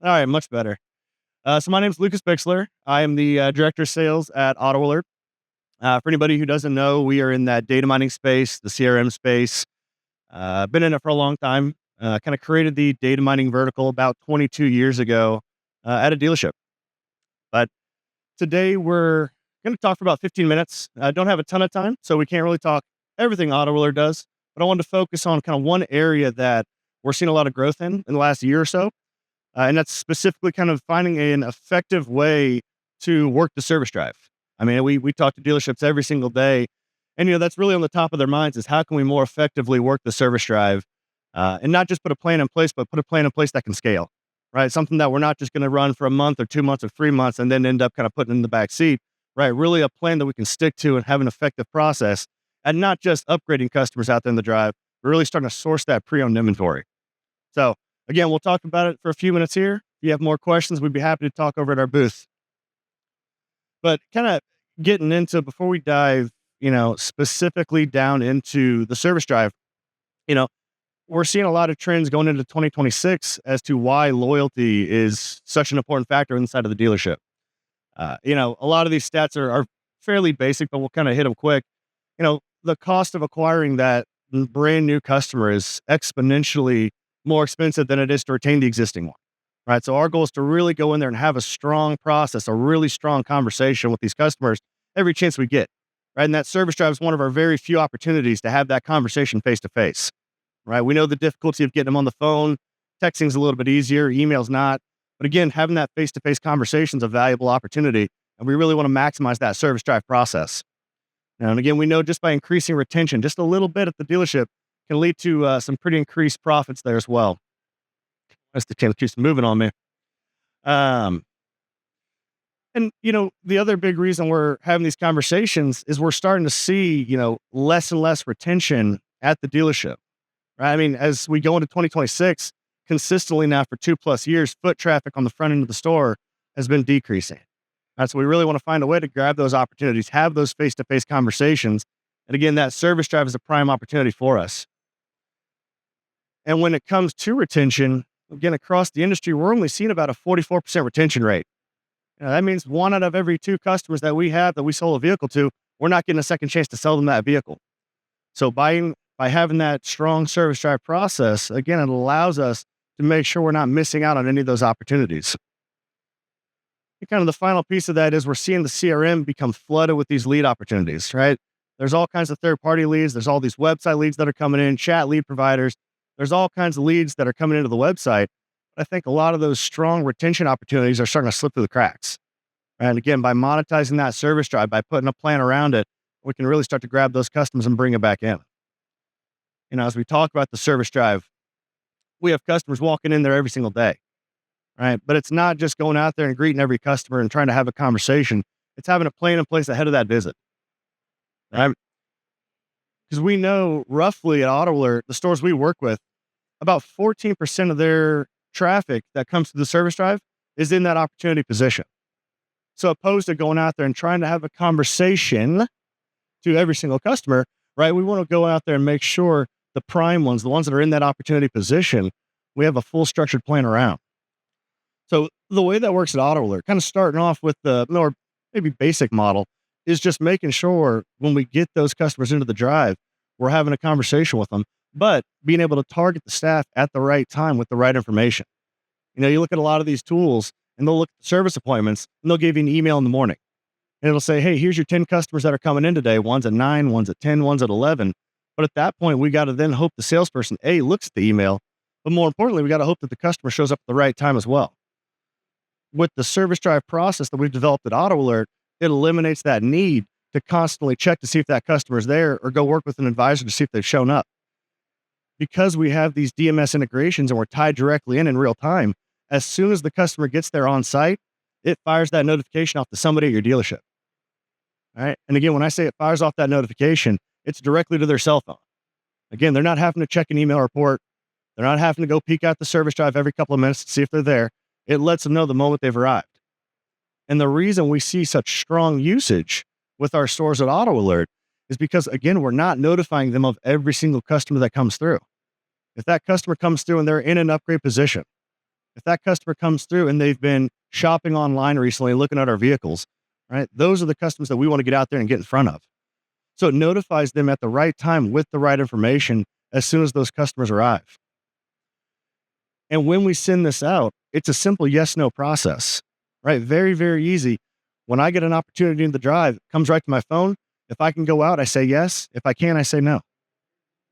All right, much better. So my name's Lucas Bixler. I am the director of sales at Auto Alert. For anybody who doesn't know, we are in that data mining space, the CRM space. Been in it for a long time. Kind of created the data mining vertical about 22 years ago at a dealership. But today we're going to talk for about 15 minutes. I don't have a ton of time, so we can't really talk everything Auto Alert does. But I wanted to focus on kind of one area that we're seeing a lot of growth in the last year or so. And that's specifically kind of finding an effective way to work the service drive. I mean, we talk to dealerships every single day, and that's really on the top of their minds is how can we more effectively work the service drive, and not just put a plan in place, but put a plan in place that can scale, right? Something that we're not just going to run for a month or 2 months or 3 months and then end up kind of putting in the back seat, right? Really a plan that we can stick to and have an effective process, and not just upgrading customers out there in the drive, but really starting to source that pre-owned inventory. So again, we'll talk about it for a few minutes here. If you have more questions, we'd be happy to talk over at our booth. But kind of getting into before we dive, specifically down into the service drive, you know, we're seeing a lot of trends going into 2026 as to why loyalty is such an important factor inside of the dealership. A lot of these stats are fairly basic, but we'll kind of hit them quick. The cost of acquiring that brand new customer is exponentially more expensive than it is to retain the existing one, right? So our goal is to really go in there and have a strong process, a really strong conversation with these customers every chance we get, right? And that service drive is one of our very few opportunities to have that conversation face to face, right? We know the difficulty of getting them on the phone. Texting's a little bit easier, email's not. But again, having that face to face conversation is a valuable opportunity, and we really want to maximize that service drive process. And again, we know just by increasing retention just a little bit at the dealership can lead to some pretty increased profits there as well. That's the chance keeps moving on me. Um, and the other big reason we're having these conversations is we're starting to see, less and less retention at the dealership, right? I mean, as we go into 2026, consistently now for 2+ years, foot traffic on the front end of the store has been decreasing. Right, so we really want to find a way to grab those opportunities, have those face-to-face conversations. And again, that service drive is a prime opportunity for us. And when it comes to retention, again, across the industry, we're only seeing about a 44% retention rate. That means 1 out of every 2 customers that we have that we sold a vehicle to, we're not getting a second chance to sell them that vehicle. So by having that strong service drive process, again, it allows us to make sure we're not missing out on any of those opportunities. And kind of the final piece of that is we're seeing the CRM become flooded with these lead opportunities, right? There's all kinds of third-party leads. There's all these website leads that are coming in, chat lead providers. There's all kinds of leads that are coming into the website. But I think a lot of those strong retention opportunities are starting to slip through the cracks. And again, by monetizing that service drive, by putting a plan around it, we can really start to grab those customers and bring it back in. As we talk about the service drive, we have customers walking in there every single day, right? But it's not just going out there and greeting every customer and trying to have a conversation. It's having a plan in place ahead of that visit, right? Because we know roughly at Auto Alert, the stores we work with, about 14% of their traffic that comes to the service drive is in that opportunity position. So opposed to going out there and trying to have a conversation to every single customer, right? We want to go out there and make sure the prime ones, the ones that are in that opportunity position, we have a full structured plan around. So the way that works at Auto Alert, kind of starting off with the more maybe basic model, is just making sure when we get those customers into the drive, we're having a conversation with them, but being able to target the staff at the right time with the right information. You look at a lot of these tools and they'll look at service appointments and they'll give you an email in the morning. And it'll say, hey, here's your 10 customers that are coming in today. One's at 9, one's at 10, one's at 11. But at that point, we got to then hope the salesperson, A, looks at the email, but more importantly, we got to hope that the customer shows up at the right time as well. With the service drive process that we've developed at Auto Alert, it eliminates that need to constantly check to see if that customer is there or go work with an advisor to see if they've shown up. Because we have these DMS integrations and we're tied directly in real time, as soon as the customer gets there on site, it fires that notification off to somebody at your dealership. All right. And again, when I say it fires off that notification, it's directly to their cell phone. Again, they're not having to check an email report. They're not having to go peek out the service drive every couple of minutes to see if they're there. It lets them know the moment they've arrived. And the reason we see such strong usage with our stores at Auto Alert is because, again, we're not notifying them of every single customer that comes through. If that customer comes through and they're in an upgrade position, If that customer comes through and they've been shopping online recently, looking at our vehicles, right? Those are the customers that we want to get out there and get in front of. So it notifies them at the right time with the right information as soon as those customers arrive. And when we send this out, it's a simple yes no process, right? Very, very easy. When I get an opportunity in the drive, it comes right to my phone. If I can go out, I say yes. If I can, I say no.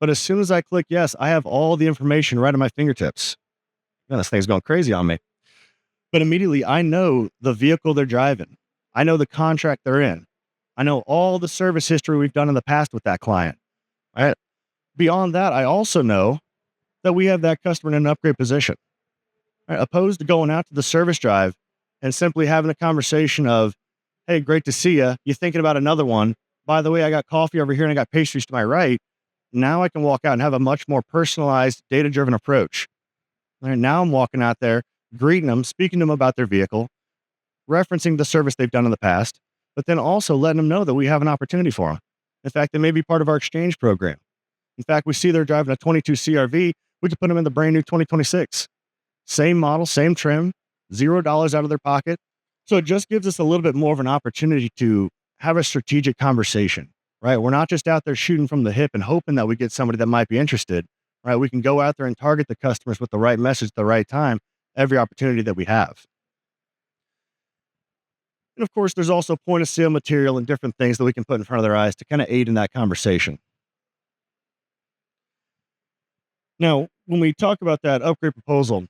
But as soon as I click yes, I have all the information right at my fingertips. Man, this thing's going crazy on me. But immediately I know the vehicle they're driving. I know the contract they're in. I know all the service history we've done in the past with that client. Right. Beyond that, I also know that we have that customer in an upgrade position. Right? Opposed to going out to the service drive and simply having a conversation of, hey, great to see you. You thinking about another one? By the way, I got coffee over here and I got pastries to my right. Now I can walk out and have a much more personalized, data-driven approach. Right, now I'm walking out there, greeting them, speaking to them about their vehicle, referencing the service they've done in the past, but then also letting them know that we have an opportunity for them. In fact, they may be part of our exchange program. In fact, we see they're driving a 22 CRV. We could put them in the brand new 2026. Same model, same trim, $0 out of their pocket. So it just gives us a little bit more of an opportunity to have a strategic conversation, right? We're not just out there shooting from the hip and hoping that we get somebody that might be interested, right? We can go out there and target the customers with the right message at the right time, every opportunity that we have. And of course, there's also point of sale material and different things that we can put in front of their eyes to kind of aid in that conversation. Now, when we talk about that upgrade proposal,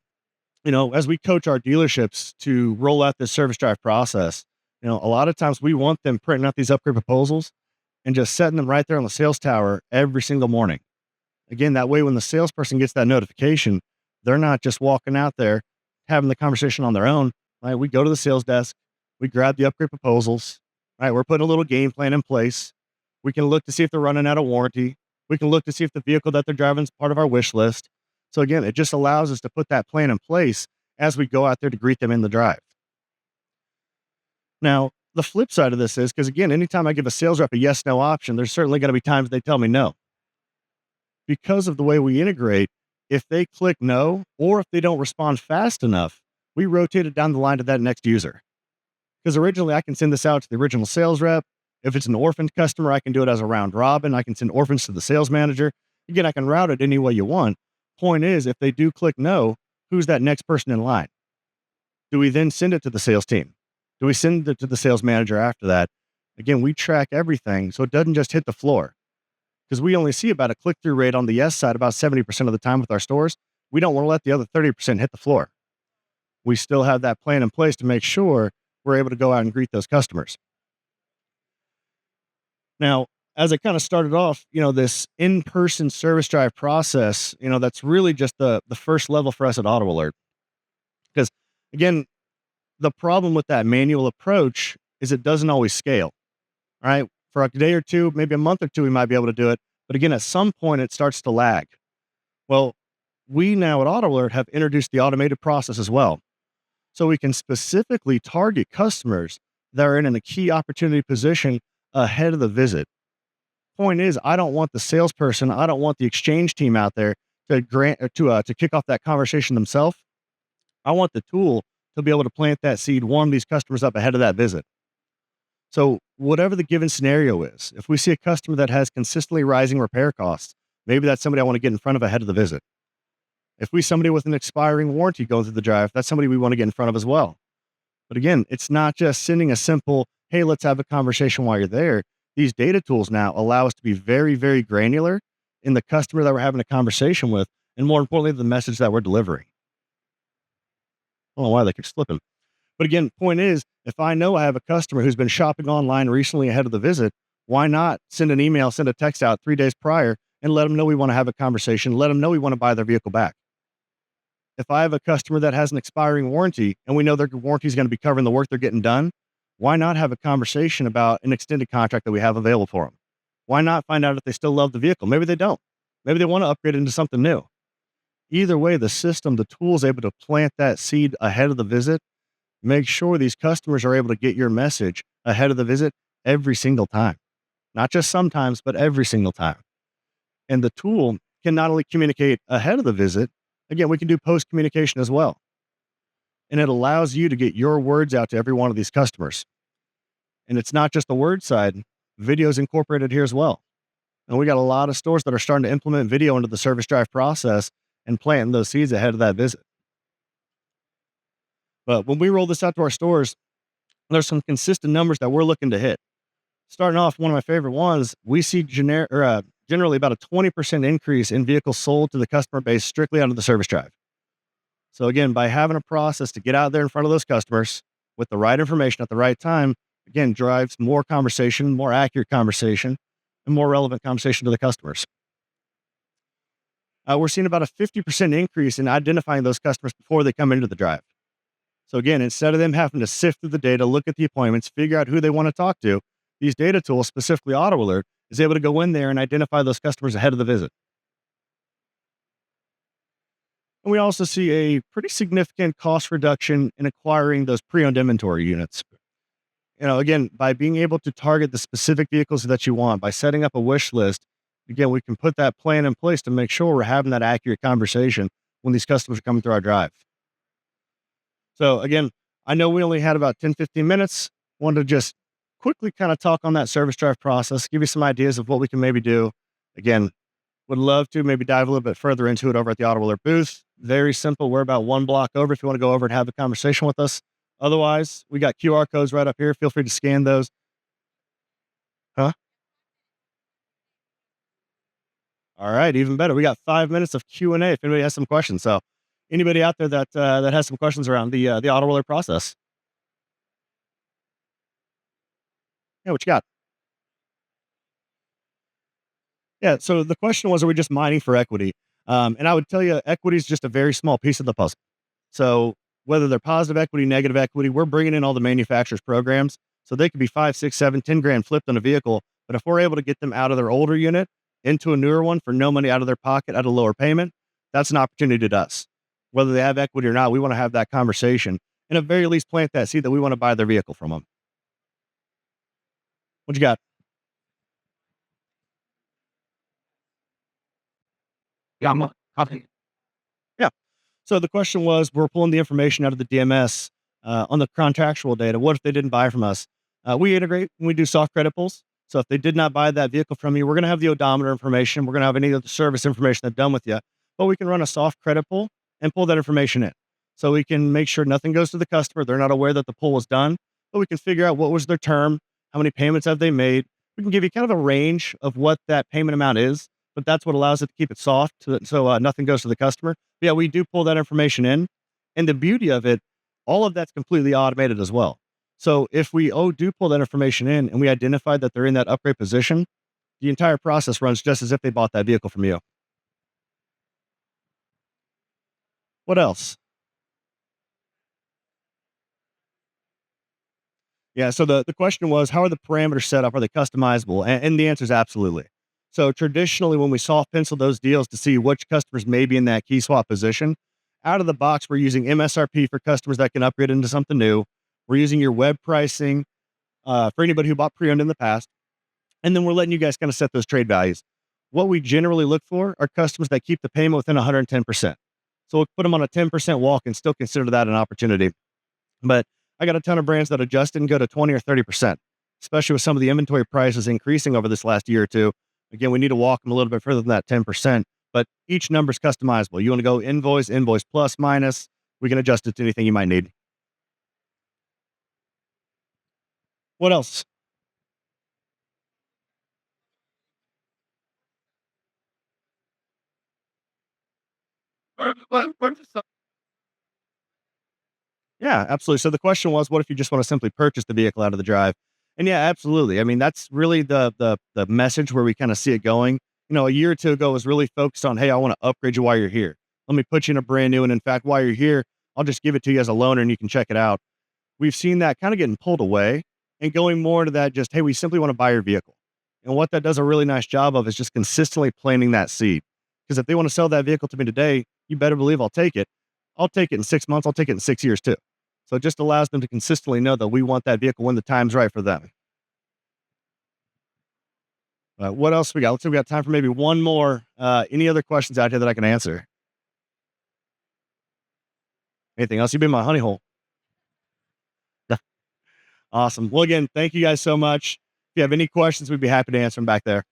as we coach our dealerships to roll out this service drive process, a lot of times we want them printing out these upgrade proposals and just setting them right there on the sales tower every single morning. Again, that way when the salesperson gets that notification, they're not just walking out there having the conversation on their own. Right? We go to the sales desk, we grab the upgrade proposals, right? We're putting a little game plan in place. We can look to see if they're running out of warranty. We can look to see if the vehicle that they're driving is part of our wish list. So again, it just allows us to put that plan in place as we go out there to greet them in the drive. Now, the flip side of this is, because again, anytime I give a sales rep a yes, no option, there's certainly going to be times they tell me no. Because of the way we integrate, if they click no, or if they don't respond fast enough, we rotate it down the line to that next user. Because originally I can send this out to the original sales rep. If it's an orphaned customer, I can do it as a round robin. I can send orphans to the sales manager. Again, I can route it any way you want. Point is, if they do click no, who's that next person in line? Do we then send it to the sales team? Do we send it to the sales manager after that? Again, we track everything so it doesn't just hit the floor. Because we only see about a click-through rate on the yes side about 70% of the time with our stores. We don't want to let the other 30% hit the floor. We still have that plan in place to make sure we're able to go out and greet those customers. Now, as I kind of started off, this in-person service drive process, that's really just the first level for us at Auto Alert. Because again, the problem with that manual approach is it doesn't always scale, right? For a day or two, maybe a month or two, we might be able to do it. But again, at some point it starts to lag. Well, we now at Auto Alert have introduced the automated process as well. So we can specifically target customers that are in a key opportunity position ahead of the visit. Point is, I don't want the salesperson, I don't want the exchange team out there to kick off that conversation themselves. I want the tool to be able to plant that seed, warm these customers up ahead of that visit. So whatever the given scenario is, if we see a customer that has consistently rising repair costs, maybe that's somebody I want to get in front of ahead of the visit. If we somebody with an expiring warranty going through the drive, that's somebody we want to get in front of as well. But again, it's not just sending a simple, hey, let's have a conversation while you're there. These data tools now allow us to be very, very granular in the customer that we're having a conversation with, and more importantly, the message that we're delivering. I don't know why they keep slipping. But again, point is, if I know I have a customer who's been shopping online recently ahead of the visit, why not send an email, send a text out 3 days prior and let them know we want to have a conversation, let them know we want to buy their vehicle back. If I have a customer that has an expiring warranty and we know their warranty is going to be covering the work they're getting done, why not have a conversation about an extended contract that we have available for them? Why not find out if they still love the vehicle? Maybe they don't. Maybe they want to upgrade it into something new. Either way, the system, the tool is able to plant that seed ahead of the visit. Make sure these customers are able to get your message ahead of the visit every single time. Not just sometimes, but every single time. And the tool can not only communicate ahead of the visit, again, we can do post communication as well. and it allows you to get your words out to every one of these customers. And it's not just the word side, video is incorporated here as well. And we got a lot of stores that are starting to implement video into the service drive process and planting those seeds ahead of that visit. But when we roll this out to our stores, there's some consistent numbers that we're looking to hit. Starting off, one of my favorite ones, we see generally about a 20% increase in vehicles sold to the customer base strictly out of the service drive. So again, by having a process to get out there in front of those customers with the right information at the right time, again, drives more conversation, more accurate conversation, and more relevant conversation to the customers. We're seeing about a 50% increase in identifying those customers before they come into the drive. So again, instead of them having to sift through the data, look at the appointments, figure out who they want to talk to, these data tools, specifically Auto Alert, is able to go in there and identify those customers ahead of the visit. And we also see a pretty significant cost reduction in acquiring those pre-owned inventory units. Again, by being able to target the specific vehicles that you want, by setting up a wish list, again, we can put that plan in place to make sure we're having that accurate conversation when these customers are coming through our drive. So again, I know we only had about 10, 15 minutes. Wanted to just quickly kind of talk on that service drive process, give you some ideas of what we can maybe do. Again, would love to maybe dive a little bit further into it over at the Auto Alert booth. Very simple. We're about one block over if you want to go over and have a conversation with us. Otherwise, we got QR codes right up here. Feel free to scan those. Huh? All right, even better. We got 5 minutes of Q&A if anybody has some questions. So anybody out there that has some questions around the Auto Alert process. Yeah, what you got? Yeah, so the question was, are we just mining for equity? And I would tell you, equity is just a very small piece of the puzzle. So whether they're positive equity, negative equity, we're bringing in all the manufacturers' programs. So they could be 5, 6, 7, 10 grand flipped on a vehicle. But if we're able to get them out of their older unit into a newer one for no money out of their pocket at a lower payment, that's an opportunity to us. Whether they have equity or not, we want to have that conversation and at very least plant that seed that we want to buy their vehicle from them. What you got? Yeah, copy. Yeah. So the question was, we're pulling the information out of the DMS on the contractual data. What if they didn't buy from us? We integrate and we do soft credit pulls. So if they did not buy that vehicle from you, we're going to have the odometer information. We're going to have any of the service information they've done with you, but we can run a soft credit pull and pull that information in. So we can make sure nothing goes to the customer. They're not aware that the pull was done, but we can figure out what was their term, how many payments have they made. We can give you kind of a range of what that payment amount is, but that's what allows it to keep it soft so nothing goes to the customer. But yeah, we do pull that information in. And the beauty of it, all of that's completely automated as well. So if we do pull that information in and we identify that they're in that upgrade position, the entire process runs just as if they bought that vehicle from you. What else? Yeah. So the question was, how are the parameters set up? Are they customizable? And the answer is absolutely. So traditionally, when we soft pencil those deals to see which customers may be in that key swap position, out of the box, we're using MSRP for customers that can upgrade into something new. We're using your web pricing for anybody who bought pre-owned in the past. And then we're letting you guys kind of set those trade values. What we generally look for are customers that keep the payment within 110%. So we'll put them on a 10% walk and still consider that an opportunity. But I got a ton of brands that adjust and go to 20 or 30%, especially with some of the inventory prices increasing over this last year or two. Again, we need to walk them a little bit further than that 10%, but each number is customizable. You want to go invoice plus, minus, we can adjust it to anything you might need. What else? Where does the Yeah, absolutely. So the question was, what if you just want to simply purchase the vehicle out of the drive? And yeah, absolutely. I mean, that's really the message where we kind of see it going. A year or two ago was really focused on, hey, I want to upgrade you while you're here. Let me put you in a brand new. And in fact, while you're here, I'll just give it to you as a loaner and you can check it out. We've seen that kind of getting pulled away and going more into that just, hey, we simply want to buy your vehicle. And what that does a really nice job of is just consistently planting that seed. Because if they want to sell that vehicle to me today, you better believe I'll take it. I'll take it in 6 months. I'll take it in 6 years too. So it just allows them to consistently know that we want that vehicle when the time's right for them. What else we got? Let's see, we got time for maybe one more. Any other questions out here that I can answer? Anything else? You've been my honey hole. Awesome. Well, again, thank you guys so much. If you have any questions, we'd be happy to answer them back there.